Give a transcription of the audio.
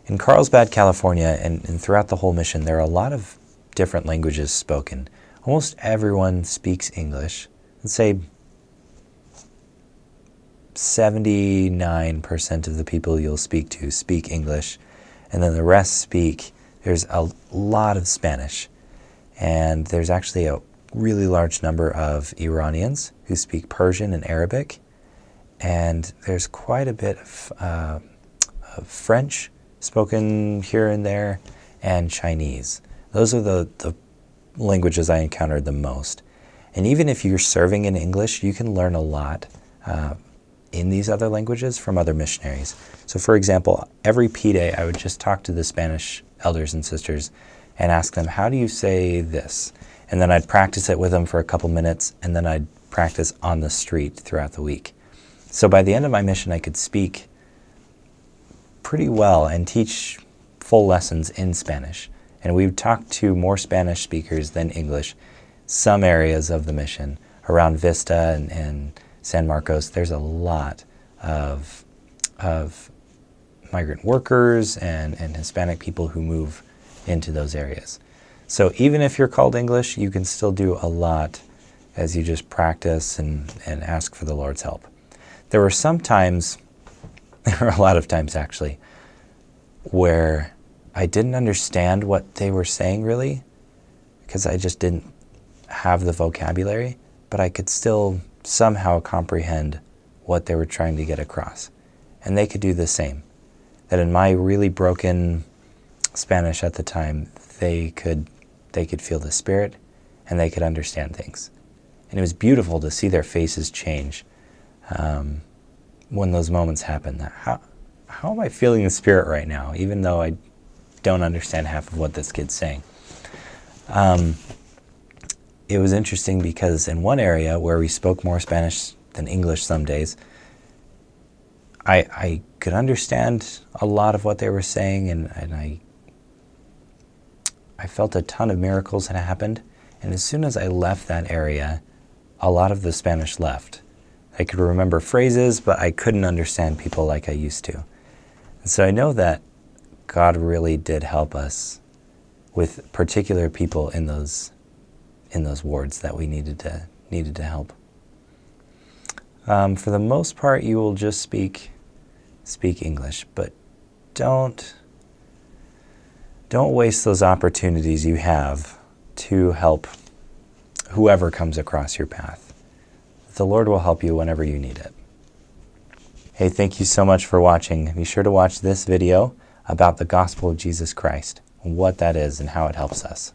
In Carlsbad, California, and throughout the whole mission, there are a lot of different languages spoken. Almost everyone speaks English. Let's say 79% of the people you'll speak to speak English, and then the rest there's a lot of Spanish. And there's actually a really large number of Iranians who speak Persian and Arabic. And there's quite a bit of French spoken here and there, and Chinese. Those are the languages I encountered the most. And even if you're serving in English, you can learn a lot in these other languages from other missionaries. So for example, every P-Day I would just talk to the Spanish elders and sisters and ask them, how do you say this? And then I'd practice it with them for a couple minutes, and then I'd practice on the street throughout the week. So by the end of my mission, I could speak pretty well and teach full lessons in Spanish. And we would talk to more Spanish speakers than English. Some areas of the mission, around Vista and San Marcos, there's a lot of migrant workers and Hispanic people who move into those areas. So even if you're called English, you can still do a lot as you just practice and ask for the Lord's help. There were some times, there were a lot of times actually, where I didn't understand what they were saying really, because I just didn't have the vocabulary, but I could still somehow comprehend what they were trying to get across. And they could do the same. That in my really broken Spanish at the time, they could feel the Spirit and they could understand things. And it was beautiful to see their faces change when those moments happen. How am I feeling the Spirit right now, even though I don't understand half of what this kid's saying? It was interesting because in one area where we spoke more Spanish than English some days, I could understand a lot of what they were saying, and I felt a ton of miracles had happened. And as soon as I left that area, a lot of the Spanish left. I could remember phrases, but I couldn't understand people like I used to. And so I know that God really did help us with particular people in those wards that we needed to help. For the most part, you will just speak English, but don't waste those opportunities you have to help whoever comes across your path. The Lord will help you whenever you need it. Hey, thank you so much for watching. Be sure to watch this video about the gospel of Jesus Christ, and what that is and how it helps us.